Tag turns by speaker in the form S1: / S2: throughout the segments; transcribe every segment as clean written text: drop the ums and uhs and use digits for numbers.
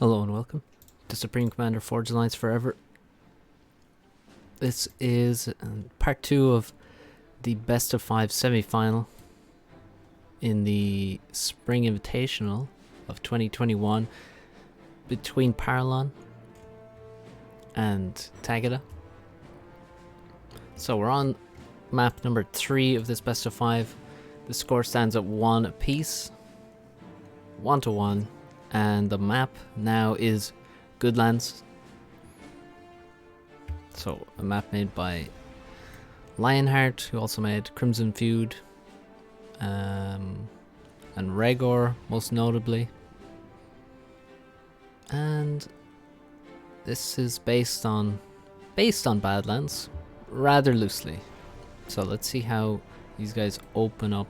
S1: Hello and welcome to Supreme Commander Forge Alliance Forever. This is part 2 of the best of 5 semi-final in the Spring Invitational of 2021 between Paralon and Tagada. So we're on map number 3 of this best of 5. The score stands at 1 apiece, 1-1. And the map now is Goodlands. So a map made by Lionheart, who also made Crimson Feud, and Regor most notably. And this is based on Badlands, rather loosely. So let's see how these guys open up.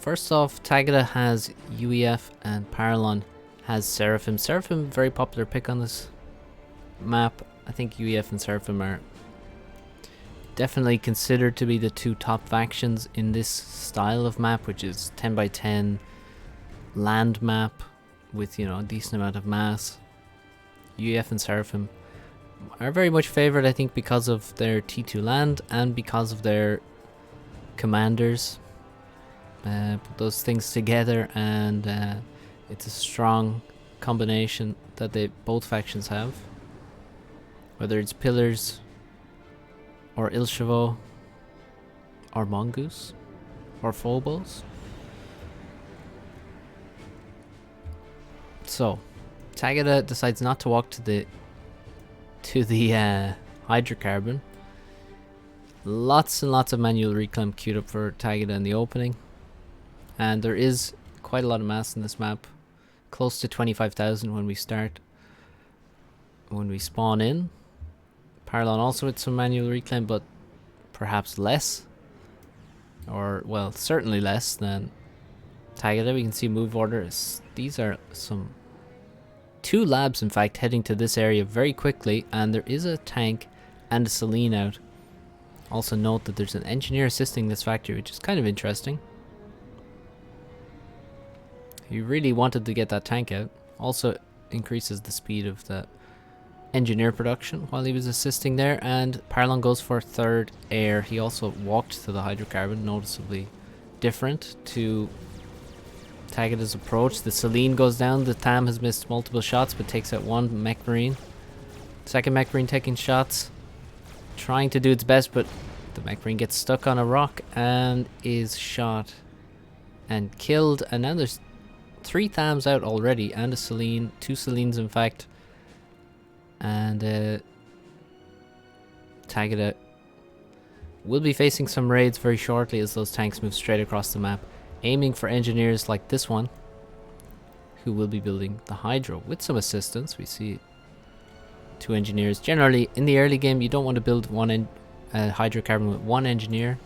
S1: First off, Tagada has UEF and Paralon has Seraphim. Seraphim, very popular pick on this map. I think UEF and Seraphim are definitely considered to be the two top factions in this style of map, which is 10 by 10 land map with, you know, a decent amount of mass. UEF and Seraphim are very much favored, I think, because of their T2 land and because of their commanders. Put those things together and it's a strong combination that both factions have, whether it's Pillars or Ilshavo or Mongoose or Phobos. So Tagada decides not to walk to the hydrocarbon. Lots and lots of manual reclaim queued up for Tagada in the opening. And there is quite a lot of mass in this map, close to 25,000 when we spawn in. Paralon also with some manual reclaim, but perhaps less, or well, certainly less than Tagada. We can see move orders. These are two labs, in fact, heading to this area very quickly, and there is a tank and a Selene out. Also note that there's an engineer assisting this factory, which is kind of interesting. He really wanted to get that tank out. Also increases the speed of the engineer production while he was assisting there. And Paralon goes for third air. He also walked to the hydrocarbon, noticeably different to Tagada's approach. The Selene goes down. The Tam has missed multiple shots but takes out one mech marine. Second mech marine taking shots, trying to do its best, but the mech marine gets stuck on a rock and is shot and killed. And now there's 3 Thams out already, and a Selene, 2 Selenes in fact, and Tagada will be facing some raids very shortly as those tanks move straight across the map, aiming for engineers like this one, who will be building the Hydro with some assistance. We see 2 engineers. Generally, in the early game, you don't want to build hydrocarbon with 1 engineer,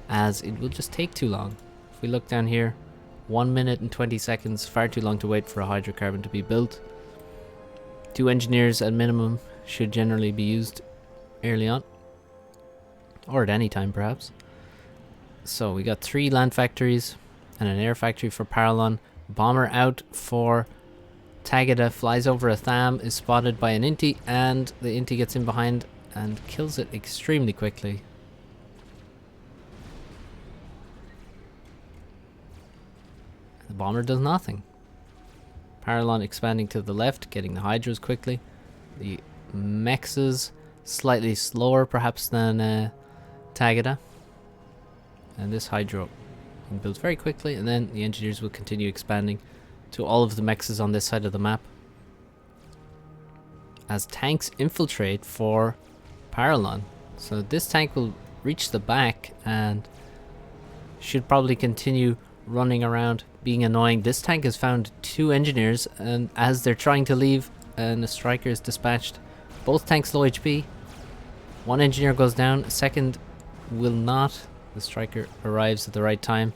S1: as it will just take too long. If we look down here, 1 minute and 20 seconds, far too long to wait for a hydrocarbon to be built. 2 engineers at minimum should generally be used early on, or at any time perhaps. So we got 3 land factories and an air factory for Paralon. Bomber out for Tagada, flies over a Tham, is spotted by an Inti, and the Inti gets in behind and kills it extremely quickly. The bomber does nothing. Paralon expanding to the left, getting the Hydros quickly. The Mexes slightly slower perhaps than Tagada. And this Hydro being built very quickly, and then the engineers will continue expanding to all of the Mexes on this side of the map, as tanks infiltrate for Paralon. So this tank will reach the back and should probably continue running around being annoying. This tank has found 2 engineers, and as they're trying to leave and the striker is dispatched, both tanks low HP. 1 engineer goes down, a second will not. The striker arrives at the right time.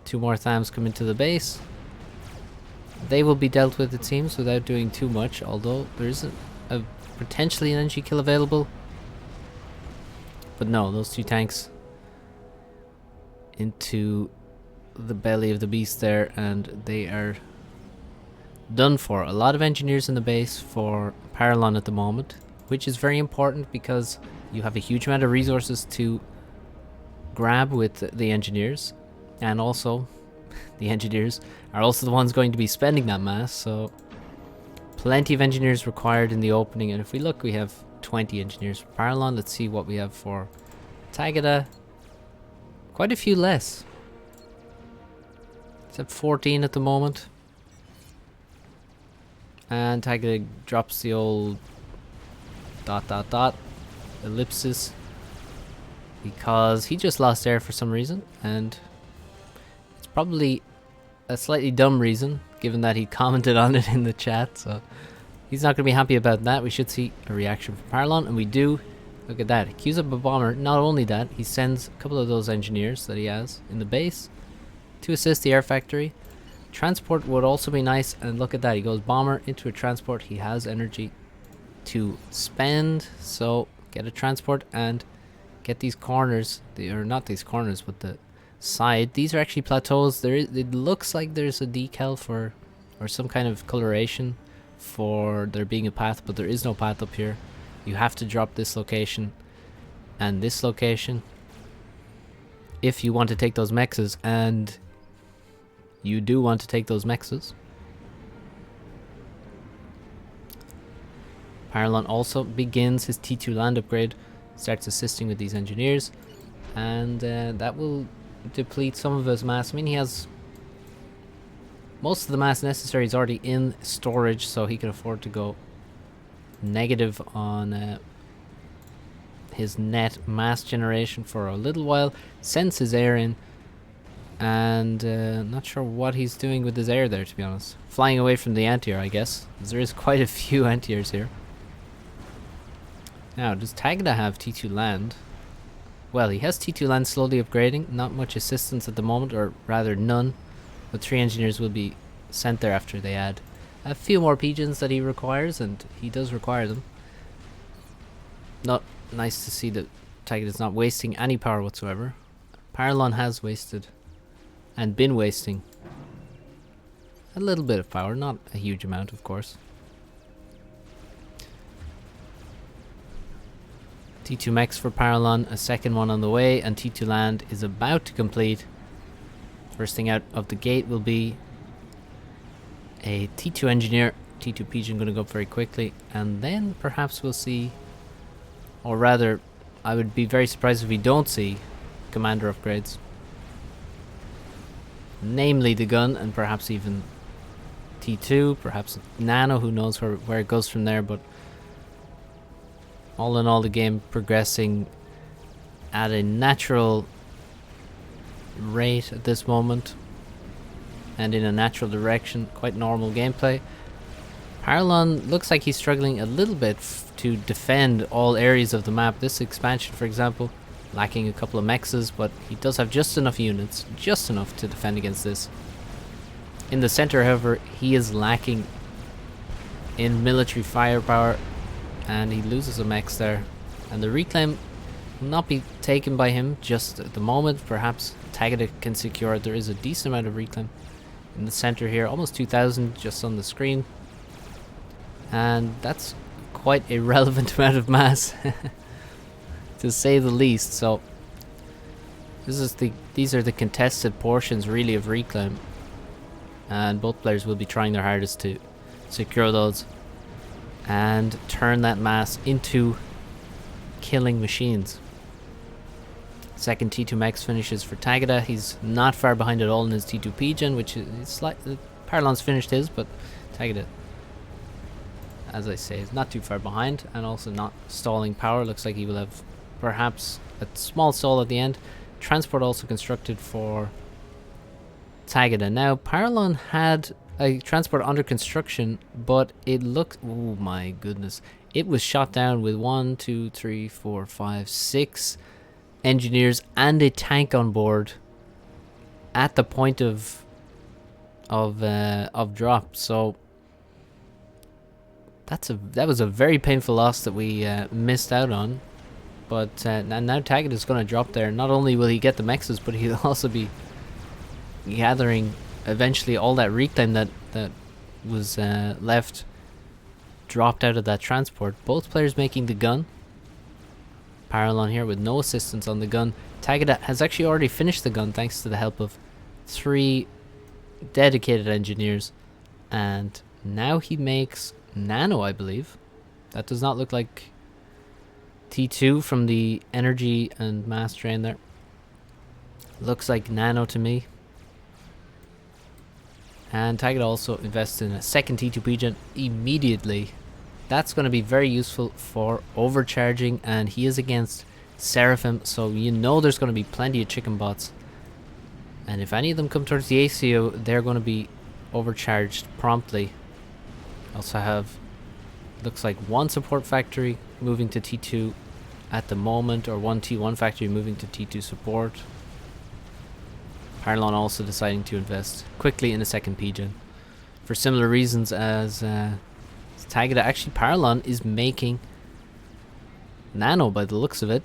S1: 2 more Thams come into the base. They will be dealt with, it seems, without doing too much, although there isn't potentially an energy kill available. But no, those 2 tanks into the belly of the beast there, and they are done for. A lot of engineers in the base for Paralon at the moment, which is very important because you have a huge amount of resources to grab with the engineers, and also the engineers are also the ones going to be spending that mass, so plenty of engineers required in the opening. And if we look, we have 20 engineers for Paralon. Let's see what we have for Tagada. Quite a few less. It's at 14 at the moment. And Tagada drops the old ... ellipsis because he just lost air for some reason, and it's probably a slightly dumb reason given that he commented on it in the chat, so he's not going to be happy about that. We should see a reaction from Paralon, and we do. Look at that. He queues up a bomber. Not only that, he sends a couple of those engineers that he has in the base to assist the air factory. Transport would also be nice, and look at that. He goes bomber into a transport. He has energy to spend, so get a transport and get these corners. They are not these corners, but the side. These are actually plateaus. It looks like there's a decal for, or some kind of coloration for there being a path, but there is no path up here. You have to drop this location and this location if you want to take those mexes, and you do want to take those mexes. Paralon also begins his T2 land upgrade, starts assisting with these engineers, and that will deplete some of his mass. I mean, he has most of the mass necessary is already in storage, so he can afford to go negative on his net mass generation for a little while. Sends his air in, and not sure what he's doing with his air there, to be honest. Flying away from the anti-air, I guess, because there is quite a few anti-airs here. Now, does Tagada have T2 land? Well, he has T2 land slowly upgrading. Not much assistance at the moment, or rather none. But 3 engineers will be sent there after they add a few more pigeons that he requires, and he does require them. Not nice to see that Tagada is not wasting any power whatsoever. Paralon has wasted and been wasting a little bit of power, not a huge amount, of course. T2 mechs for Paralon, a second one on the way, and T2 land is about to complete. First thing out of the gate will be a T2 engineer. T2 pigeon going to go up very quickly, and then perhaps we'll see, or rather I would be very surprised if we don't see commander upgrades, namely the gun, and perhaps even T2, perhaps nano, who knows where it goes from there. But all in all, the game progressing at a natural rate at this moment and in a natural direction. Quite normal gameplay. Paralon looks like he's struggling a little bit to defend all areas of the map. This expansion, for example, lacking a couple of mexes, but he does have just enough units, just enough to defend against this. In the center, however, he is lacking in military firepower, and he loses a mex there, and the reclaim will not be taken by him just at the moment. Perhaps Tagada can secure it. There is a decent amount of reclaim in the center here, almost 2,000 just on the screen, and that's quite a relevant amount of mass to say the least. So these are the contested portions really of reclaim, and both players will be trying their hardest to secure those and turn that mass into killing machines. Second T2 Max finishes for Tagada. He's not far behind at all in his T2 Pigeon, which is slightly... Paralon's finished his, but Tagada, as I say, is not too far behind, and also not stalling power. Looks like he will have perhaps a small stall at the end. Transport also constructed for Tagada. Now, Paralon had a transport under construction, but it looked... oh my goodness. It was shot down with 1, 2, 3, 4, 5, 6 engineers and a tank on board at the point of drop. So that was a very painful loss that we missed out on. But now Tagada is going to drop there. Not only will he get the mexes, but he'll also be gathering eventually all that reclaim that was left, dropped out of that transport. Both players making the gun. Paralon here with no assistance on the gun. Tagada has actually already finished the gun thanks to the help of 3 dedicated engineers. And now he makes Nano, I believe. That does not look like T2 from the energy and mass drain there. Looks like Nano to me. And Tagada also invests in a second T2 Pigeon immediately. That's going to be very useful for overcharging, and he is against Seraphim, so you know there's going to be plenty of chicken bots. And if any of them come towards the ACO, they're going to be overcharged promptly. Also have, looks like 1 support factory moving to T2 at the moment, or 1 T1 factory moving to T2 support. Paralon also deciding to invest quickly in a second Pigeon for similar reasons as Tagada. Actually, Paralon is making Nano by the looks of it.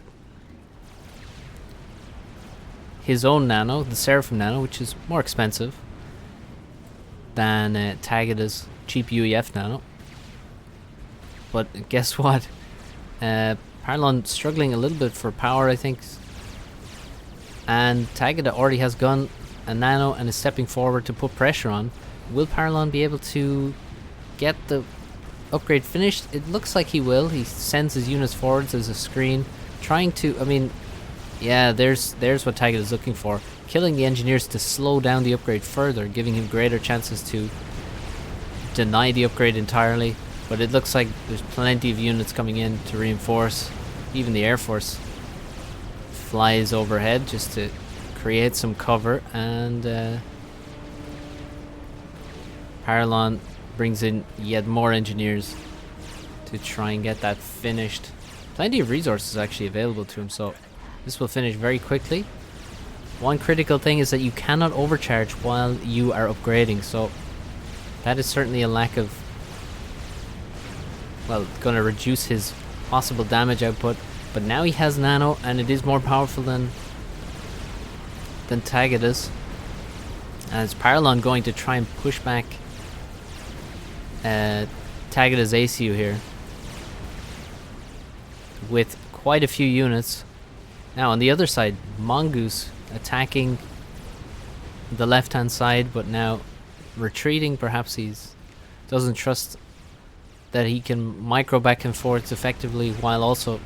S1: His own Nano, the Seraphim Nano, which is more expensive than Tagada's cheap UEF Nano. But guess what? Paralon struggling a little bit for power, I think. And Tagada already has gun and Nano and is stepping forward to put pressure on. Will Paralon be able to get the upgrade finished? It looks like he will. He sends his units forwards as a screen, trying to, I mean, yeah, there's what Tagada is looking for. Killing the engineers to slow down the upgrade further, giving him greater chances to deny the upgrade entirely. But it looks like there's plenty of units coming in to reinforce. Even the Air Force flies overhead just to create some cover, and Paralon brings in yet more engineers to try and get that finished. Plenty of resources actually available to him, so this will finish very quickly. One critical thing is that you cannot overcharge while you are upgrading, so that is certainly a lack of, well, going to reduce his possible damage output. But now he has Nano, and it is more powerful than Tagada's. And it's Paralon going to try and push back Tagada's ACU here with quite a few units. Now on the other side, Mongoose attacking the left hand side, but now retreating. Perhaps he's doesn't trust that he can micro back and forth effectively while also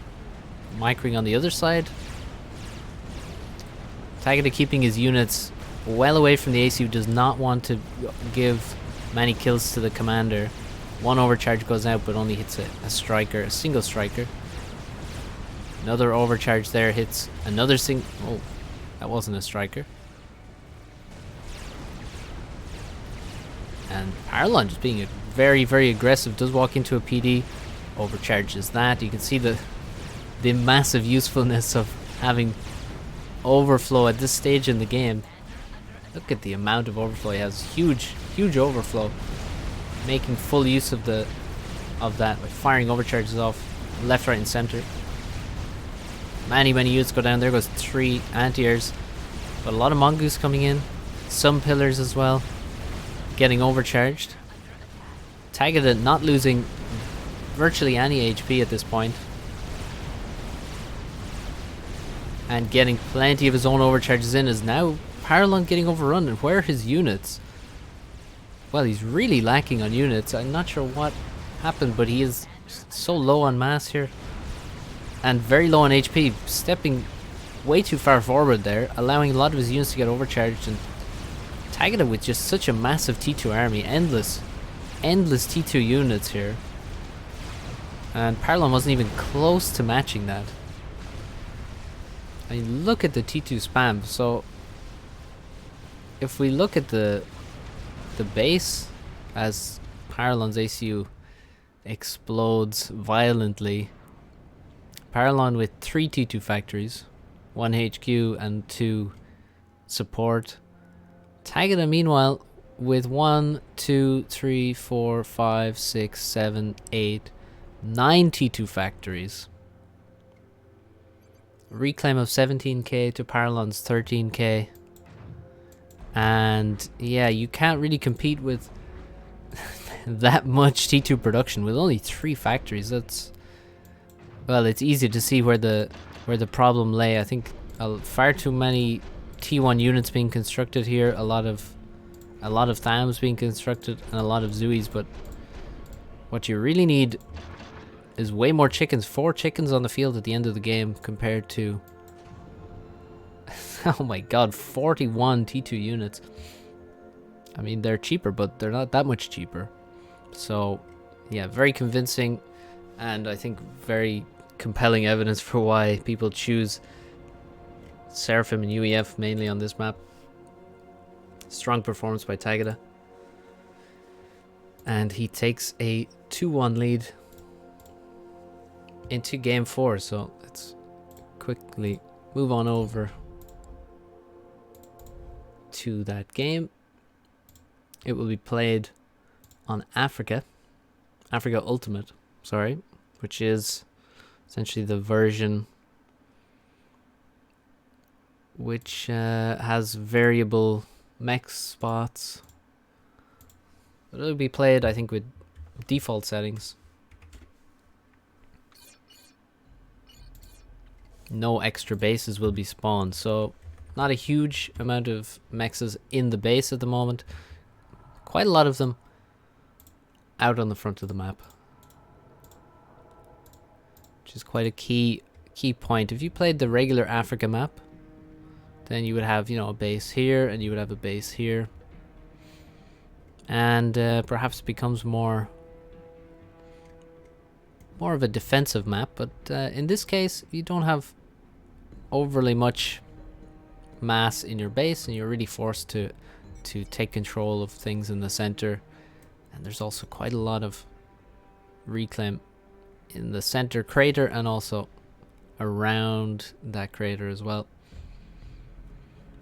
S1: microing on the other side. Tagada keeping his units well away from the ACU, does not want to give many kills to the commander. 1 overcharge goes out but only hits a striker, a single striker. Another overcharge there hits another oh, that wasn't a striker. And Paralon just being very, very aggressive, does walk into a PD, overcharges that. You can see the massive usefulness of having overflow at this stage in the game. Look at the amount of overflow he has. Huge overflow. Making full use of that by firing overcharges off left, right and center. Many units go down. There goes 3 anti-airs. But a lot of Mongoose coming in. Some pillars as well getting overcharged. Tagada not losing virtually any HP at this point, and getting plenty of his own overcharges in. Is now Paralon getting overrun, and where are his units? Well, he's really lacking on units. I'm not sure what happened, but he is so low on mass here and very low on HP, stepping way too far forward there, allowing a lot of his units to get overcharged. And Tagada with just such a massive T2 army, endless T2 units here, and Paralon wasn't even close to matching that. I mean, look at the T2 spam. So if we look at the base as Paralon's ACU explodes violently, Paralon with 3 T2 factories, 1 HQ and 2 support. Tagada meanwhile with 1, 2, 3, 4, 5, 6, 7, 8, 9 T2 factories. Reclaim of 17k to Paralon's 13k. And yeah, you can't really compete with that much T2 production with only 3 factories. That's, well, it's easy to see where the problem lay. I think far too many T1 units being constructed here, a lot of Thams being constructed, and a lot of Zuis. But what you really need is way more chickens. 4 chickens on the field at the end of the game compared to oh my god, 41 T2 units. I mean, they're cheaper, but they're not that much cheaper. So yeah, very convincing, and I think very compelling evidence for why people choose Seraphim and UEF mainly on this map. Strong performance by Tagada, and he takes a 2-1 lead into game 4. So let's quickly move on over to that game. It will be played on Africa Ultimate, sorry, which is essentially the version which has variable mech spots. But it'll be played, I think, with default settings. No extra bases will be spawned, so not a huge amount of mexes in the base at the moment. Quite a lot of them out on the front of the map, which is quite a key point. If you played the regular Africa map, then you would have, you know, a base here, and you would have a base here, and perhaps it becomes more of a defensive map. But in this case, you don't have overly much mass in your base, and you're really forced to take control of things in the center. And there's also quite a lot of reclaim in the center crater and also around that crater as well.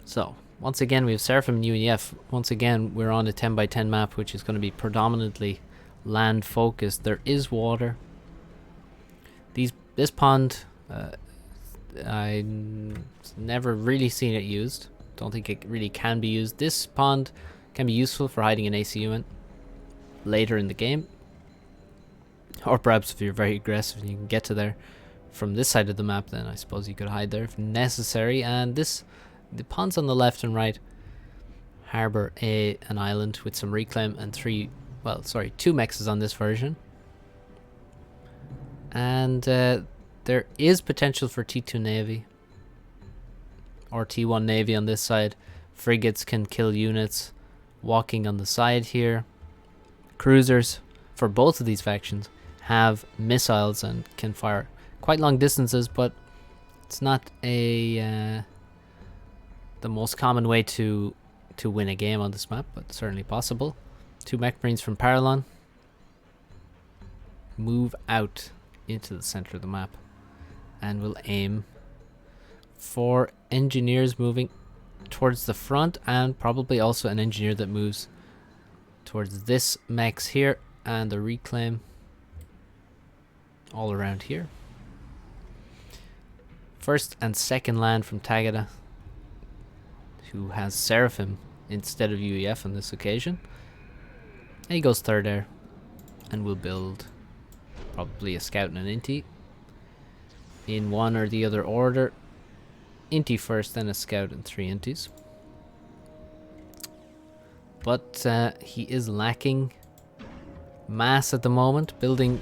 S1: So once again, we have Seraphim and UEF. Once again, we're on a 10x10 map, which is going to be predominantly land focused. There is water. This pond, I never really seen it used. Don't think it really can be used. This pond can be useful for hiding an AC unit later in the game, or perhaps if you're very aggressive and you can get to there from this side of the map, then I suppose you could hide there if necessary. And the ponds on the left and right harbor an island with some reclaim and 2 mexes on this version. And there is potential for T2 Navy or T1 Navy on this side. Frigates can kill units walking on the side here. Cruisers for both of these factions have missiles and can fire quite long distances, but it's not the most common way to win a game on this map, but certainly possible. 2 mech marines from Paralon move out into the center of the map, and we'll aim for engineers moving towards the front, and probably also an engineer that moves towards this mechs here, and the reclaim all around here. First and second land from Tagada, who has Seraphim instead of UEF on this occasion. And he goes third there, and will build probably a scout and an inti in one or the other order. Inti first, then a scout, and 3 intis. But he is lacking mass at the moment, building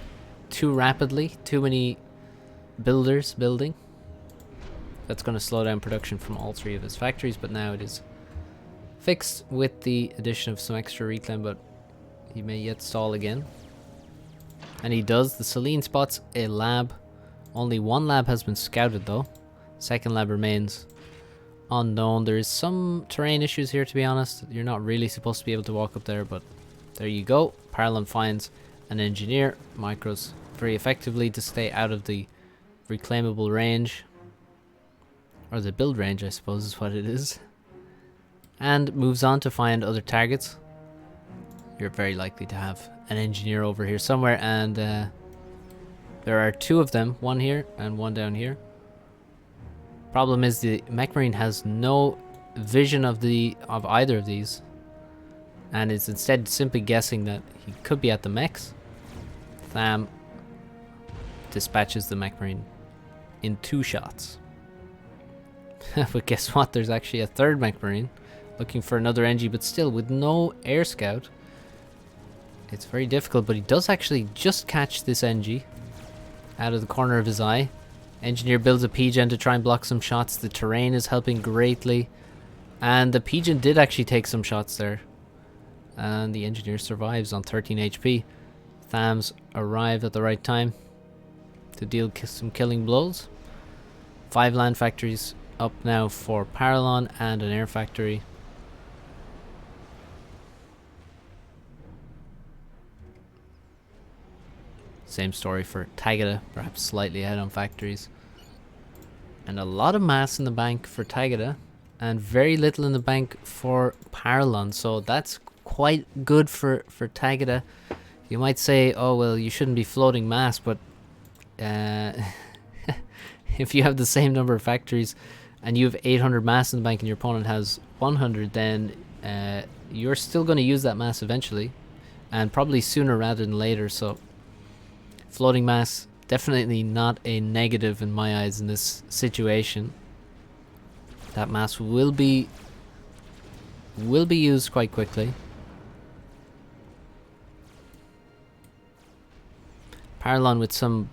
S1: too rapidly, too many builders building. That's going to slow down production from all 3 of his factories, but now it is fixed with the addition of some extra reclaim, but he may yet stall again. And he does. The Selene spots a lab. Only 1 lab has been scouted though. Second lab remains unknown. There is some terrain issues here, to be honest. You're not really supposed to be able to walk up there, but there you go. Paralon finds an engineer. Micros very effectively to stay out of the reclaimable range. Or the build range, I suppose is what it is. And moves on to find other targets. You're very likely to have an engineer over here somewhere, and there are 2 of them, 1 here and 1 down here. Problem is the mech marine has no vision of either of these, and is instead simply guessing that he could be at the mechs. Tham dispatches the mech marine in 2 shots. But guess what? There's actually a third mech marine looking for another NG, but still with no air scout. It's very difficult, but he does actually just catch this NG out of the corner of his eye. Engineer builds a P-Gen to try and block some shots. The terrain is helping greatly. And the P-Gen did actually take some shots there. And the engineer survives on 13 HP. Thams arrived at the right time to deal some killing blows. 5 land factories up now for Paralon and an air factory. Same story for Tagada, perhaps slightly ahead on factories. And a lot of mass in the bank for Tagada, and very little in the bank for Paralon. So that's quite good for Tagada. You might say, oh well, you shouldn't be floating mass, but if you have the same number of factories and you have 800 mass in the bank and your opponent has 100, then you're still going to use that mass eventually, and probably sooner rather than later. So floating mass, definitely not a negative in my eyes in this situation. That mass will be used quite quickly. Paralon with some,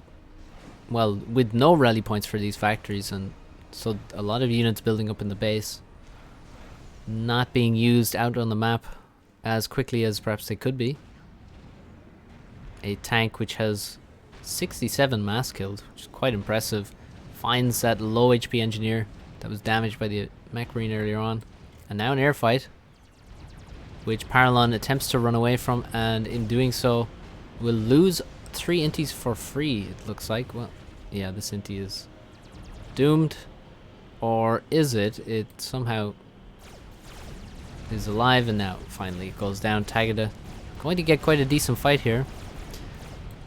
S1: well, with no rally points for these factories, and so a lot of units building up in the base, not being used out on the map as quickly as perhaps they could be. A tank which has 67 mass killed, which is quite impressive, finds that low HP engineer that was damaged by the mech marine earlier on, and now an air fight which Paralon attempts to run away from, and in doing so will lose 3 inties for free, it looks like. Well, yeah, this intie is doomed, or is it? It somehow is alive, and now finally it goes down. Tagada going to get quite a decent fight here.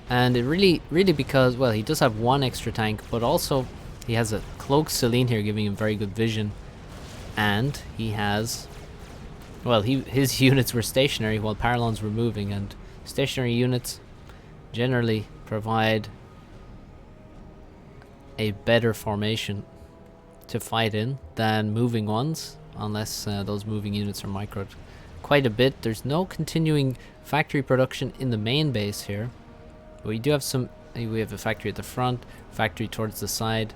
S1: And it really because, well, he does have 1 extra tank, but also he has a cloaked Celine here giving him very good vision. And he has, well, his units were stationary while Paralons were moving, and stationary units generally provide a better formation to fight in than moving ones, unless those moving units are microed quite a bit. There's no continuing factory production in the main base here. We do have some, we have a factory at the front, factory towards the side,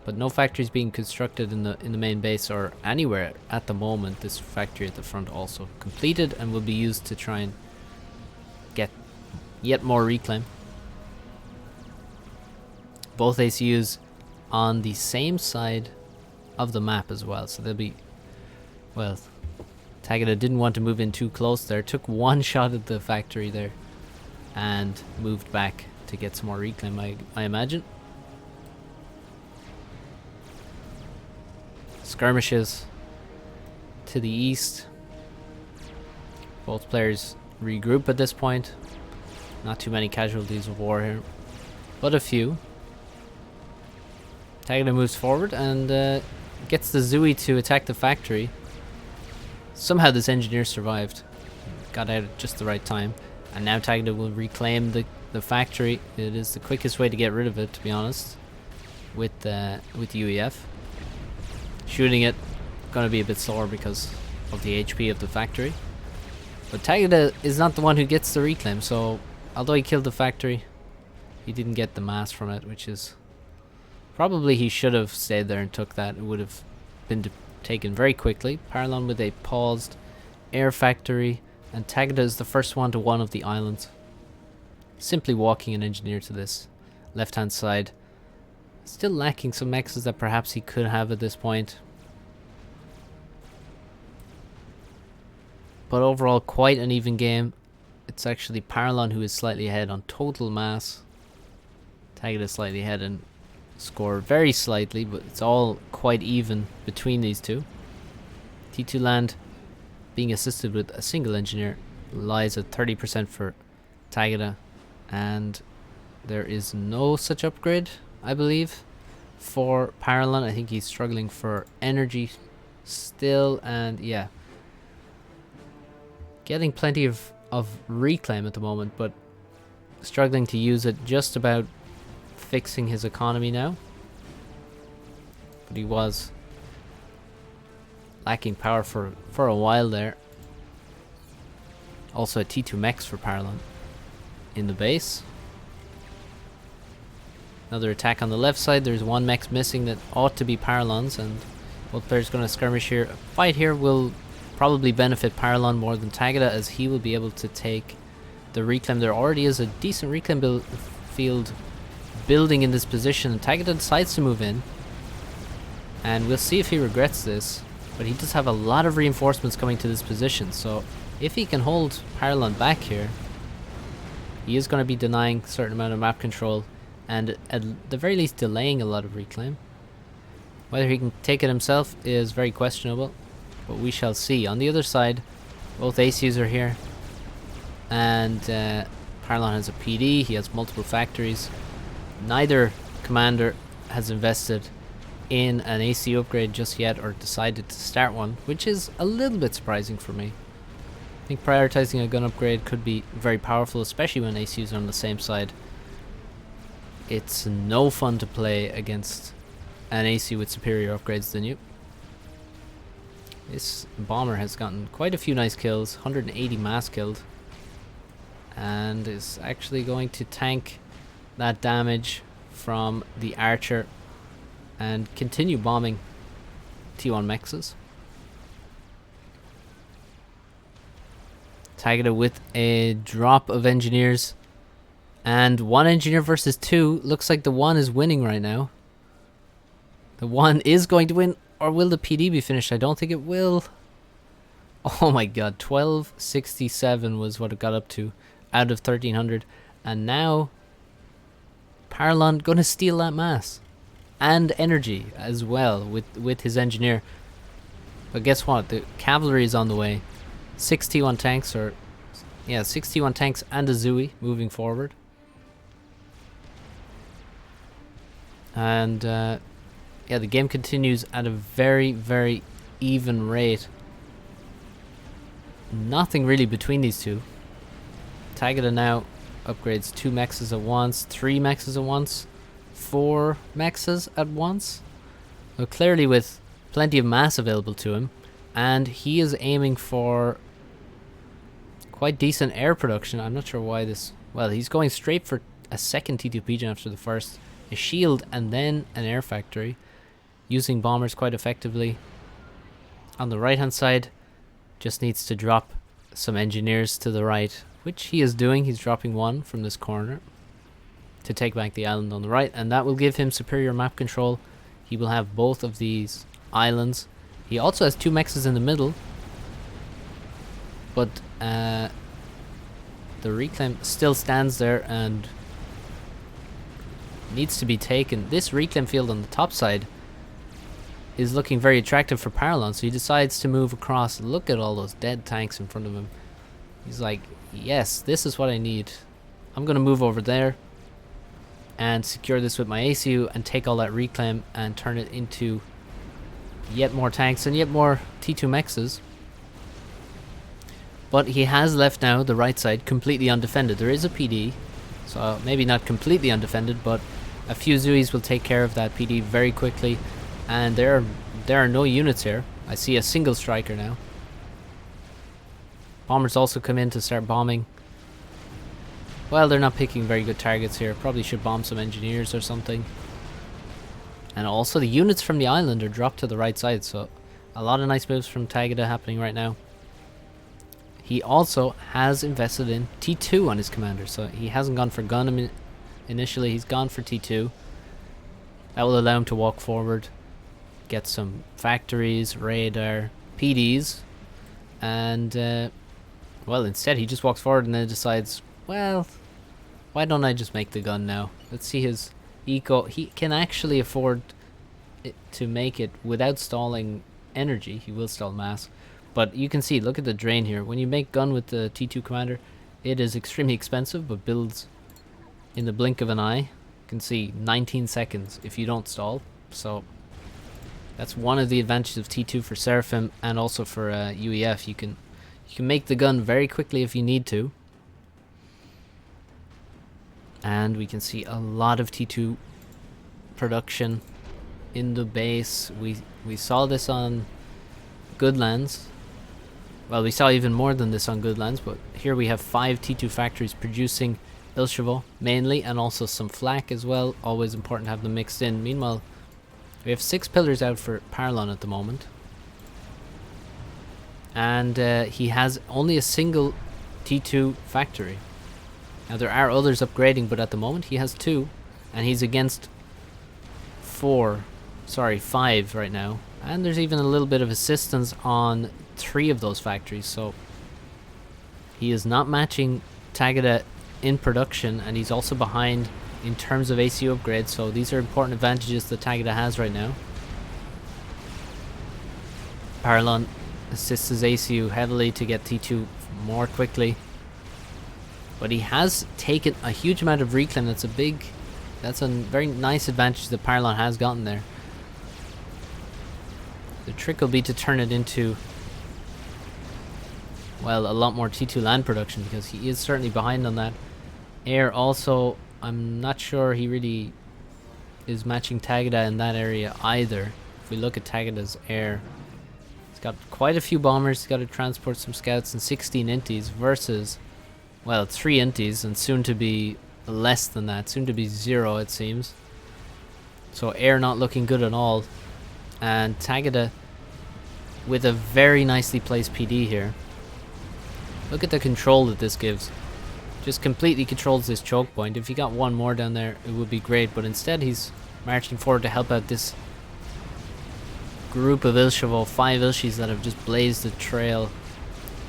S1: but no factories being constructed in the main base or anywhere at the moment. This factory at the front also completed and will be used to try and get yet more reclaim. Both ACUs on the same side of the map as well, so they'll be, well, Tagada didn't want to move in too close there, took 1 shot at the factory there and moved back to get some more reclaim, I imagine. Skirmishes to the east. Both players regroup at this point. Not too many casualties of war here, but a few. Tagada moves forward and gets the Zui to attack the factory. Somehow this engineer survived. Got out at just the right time. And now Tagada will reclaim the factory. It is the quickest way to get rid of it, to be honest, with UEF. Shooting it, gonna be a bit slower because of the HP of the factory. But Tagada is not the one who gets the reclaim, so although he killed the factory, he didn't get the mass from it, which is probably he should have stayed there and took that. It would have been taken very quickly. Paralon with a paused air factory, and Tagada is the first one to one of the islands. Simply walking an engineer to this left hand side. Still lacking some mexes that perhaps he could have at this point. But overall, quite an even game. It's actually Paralon who is slightly ahead on total mass. Tagada slightly ahead in score very slightly, but it's all quite even between these two. T2 land being assisted with a single engineer lies at 30% for Tagada, and there is no such upgrade, I believe, for Paralon. I think he's struggling for energy still, and yeah, Getting plenty of reclaim at the moment, but struggling to use it. Just about fixing his economy now. But he was lacking power for a while there. Also a T2 mechs for Paralon in the base. Another attack on the left side. There's one mech missing that ought to be Paralon's, and both players going to skirmish here. A fight here will probably benefit Paralon more than Tagada, as he will be able to take the reclaim. There already is a decent reclaim field building in this position, and Tagada decides to move in. And we'll see if he regrets this, but he does have a lot of reinforcements coming to this position, so if he can hold Paralon back here, he is going to be denying a certain amount of map control, and at the very least delaying a lot of reclaim. Whether he can take it himself is very questionable, but we shall see. On the other side, both ACUs are here, and Paralon has a PD, he has multiple factories. Neither commander has invested in an AC upgrade just yet, or decided to start one, which is a little bit surprising for me. I think prioritizing a gun upgrade could be very powerful, especially when ACUs are on the same side. It's no fun to play against an AC with superior upgrades than you. This bomber has gotten quite a few nice kills, 180 mass killed, and is actually going to tank that damage from the archer and continue bombing T1 mexes. Tagada with a drop of engineers, and one engineer versus two. Looks like the one is winning right now. The one is going to win, or will the PD be finished? I don't think it will. Oh my god, 1267 was what it got up to out of 1300, and now Paralon gonna steal that mass and energy as well with his engineer. But guess what? The cavalry is on the way. 6 T1 tanks, or yeah, 6 T1 tanks and a Zooey moving forward. And yeah, the game continues at a very, very even rate. Nothing really between these two. Tagada now upgrades 2 mexes at once, 3 mexes at once, 4 mexes at once. So clearly with plenty of mass available to him, and he is aiming for quite decent air production. I'm not sure why this... Well, he's going straight for a second T2 Pigeon after the first. A shield and then an air factory. Using bombers quite effectively. On the right hand side, just needs to drop some engineers to the right, which he is doing. He's dropping one from this corner to take back the island on the right, and that will give him superior map control. He will have both of these islands. He also has 2 mexes in the middle, but the reclaim still stands there and needs to be taken. This reclaim field on the top side is looking very attractive for Paralon, so he decides to move across. Look at all those dead tanks in front of him. He's like, yes, this is what I need. I'm gonna move over there and secure this with my ACU and take all that reclaim and turn it into yet more tanks and yet more T2 mexes. But he has left now the right side completely undefended. There is a PD, so maybe not completely undefended, but a few Zooies will take care of that PD very quickly. And there are no units here. I see a single striker now. Bombers also come in to start bombing. Well, they're not picking very good targets here. Probably should bomb some engineers or something. And also the units from the island are dropped to the right side, so a lot of nice moves from Tagada happening right now. He also has invested in T2 on his commander, so he hasn't gone for gun initially. He's gone for T2. That will allow him to walk forward, get some factories, radar, PDs, and well, instead he just walks forward and then decides, well, why don't I just make the gun now? Let's see his eco. He can actually afford it to make it without stalling energy. He will stall mass, but you can see, look at the drain here. When you make gun with the T2 commander, it is extremely expensive, but builds in the blink of an eye. You can see 19 seconds if you don't stall. So that's one of the advantages of T2 for Seraphim, and also for UEF. You You can make the gun very quickly if you need to. And we can see a lot of T2 production in the base. We saw this on Goodlands. Well, we saw even more than this on Goodlands, but here we have 5 T2 factories producing Ilshavo mainly, and also some flak as well. Always important to have them mixed in. Meanwhile, we have 6 pillars out for Paralon at the moment. And he has only a single T2 factory. Now there are others upgrading, but at the moment he has 2, and he's against 5 right now. And there's even a little bit of assistance on 3 of those factories, so he is not matching Tagada in production, and he's also behind in terms of ACU upgrades, so these are important advantages that Tagada has right now. Paralon assists his ACU heavily to get T2 more quickly, but he has taken a huge amount of reclaim. That's a very nice advantage that Paralon has gotten there. The trick will be to turn it into, well, a lot more T2 land production, because he is certainly behind on that. Air also, I'm not sure he really is matching Tagada in that area either. If we look at Tagada's air, he's got quite a few bombers, he's got to transport some scouts and 16 inties versus, well, 3 inties and soon to be less than that, soon to be 0 it seems. So air not looking good at all, and Tagada with a very nicely placed PD here. Look at the control that this gives. Just completely controls this choke point. If he got one more down there, it would be great, but instead he's marching forward to help out this group of Ilshavo, 5 Ilshis that have just blazed the trail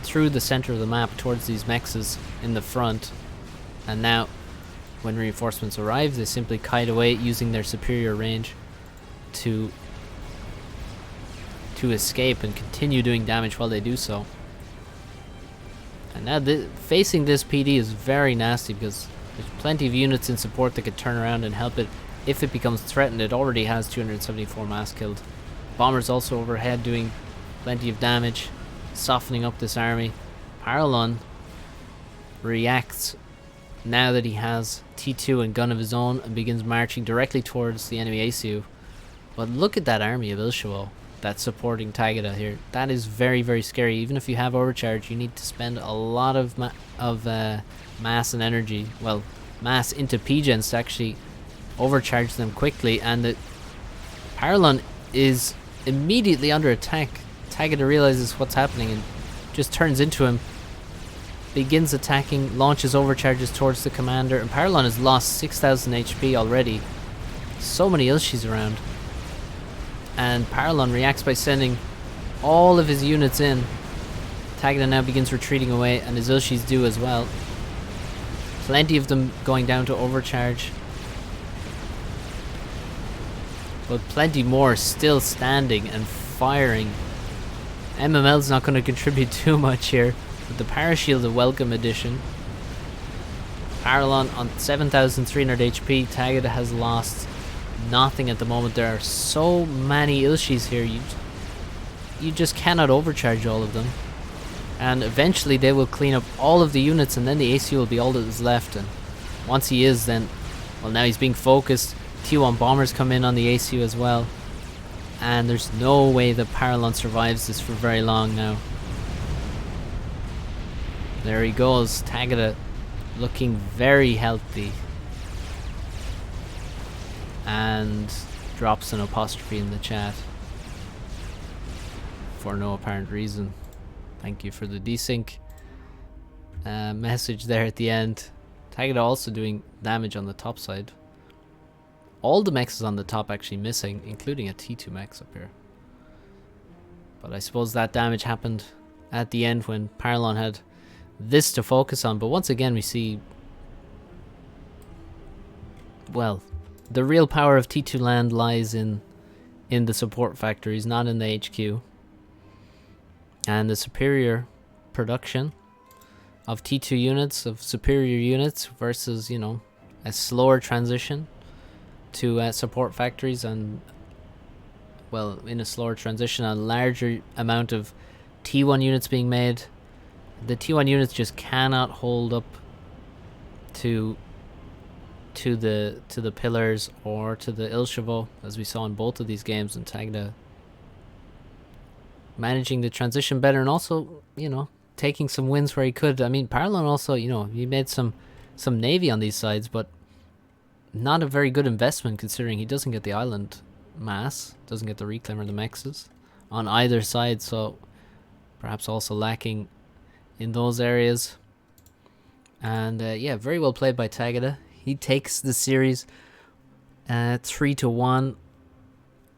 S1: through the center of the map towards these mexes in the front. And now, when reinforcements arrive, they simply kite away using their superior range to escape and continue doing damage while they do so. And now facing this PD is very nasty, because there's plenty of units in support that could turn around and help it if it becomes threatened. It already has 274 mass killed. Bombers also overhead doing plenty of damage, softening up this army. Paralon reacts now that he has T2 and gun of his own and begins marching directly towards the enemy ACU. But look at that army of Ilshavo that's supporting Tagada here. That is very, very scary. Even if you have overcharge, you need to spend a lot of mass and energy, well, mass into P-gens to actually overcharge them quickly. And the Paralon is immediately under attack. Tagada realizes what's happening and just turns into him, begins attacking, launches overcharges towards the commander, and Paralon has lost 6,000 HP already. So many Ilshis around. And Paralon reacts by sending all of his units in. Tagada now begins retreating away, and his Ilshis do as well. Plenty of them going down to overcharge, but plenty more still standing and firing. MML's not going to contribute too much here, but the Parashield a welcome addition. Paralon on 7,300 HP. Tagada has lost nothing at the moment. There are so many Ilshis here, you just cannot overcharge all of them. And eventually they will clean up all of the units, and then the ACU will be all that is left. And once he is, then, well, now he's being focused. T1 bombers come in on the ACU as well, and there's no way that Paralon survives this for very long now. There he goes, Tagada looking very healthy, and drops an apostrophe in the chat for no apparent reason. Thank you for the desync message there at the end. Tagada also doing damage on the top side. All the mechs on the top actually missing, including a T2 mech up here. But I suppose that damage happened at the end when Paralon had this to focus on. But once again we see, well, the real power of T2 land lies in the support factories, not in the HQ. And the superior production of T2 units, of superior units, versus, you know, a slower transition to support factories, and, well, in a slower transition, a larger amount of T1 units being made, The T1 units just cannot hold up to the pillars or to the Ilshavo, as we saw in both of these games in Tagada. Managing the transition better, and also, you know, taking some wins where he could. I mean, Paralon also, you know, he made some navy on these sides, but not a very good investment considering he doesn't get the island mass, doesn't get the reclaim or the mexes on either side, so perhaps also lacking in those areas. And yeah, very well played by Tagada. He takes the series 3-1.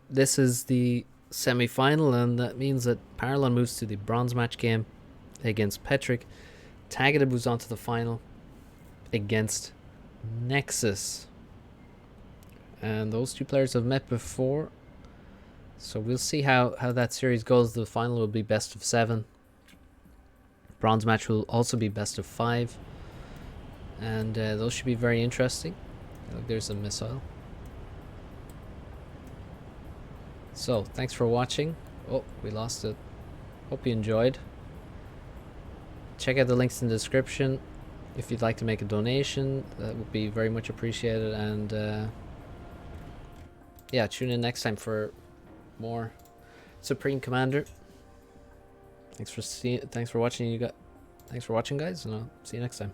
S1: This is the semi-final, and that means that Paralon moves to the bronze match game against Petrick. Tagada moves on to the final against Nexus. And those two players have met before, so we'll see how that series goes. The final will be best of 7. Bronze match will also be best of 5. And those should be very interesting. Look, there's a missile. So, thanks for watching. Oh, we lost it. Hope you enjoyed. Check out the links in the description if you'd like to make a donation. That would be very much appreciated. And yeah, tune in next time for more Supreme Commander. Thanks for watching, guys, and I'll see you next time.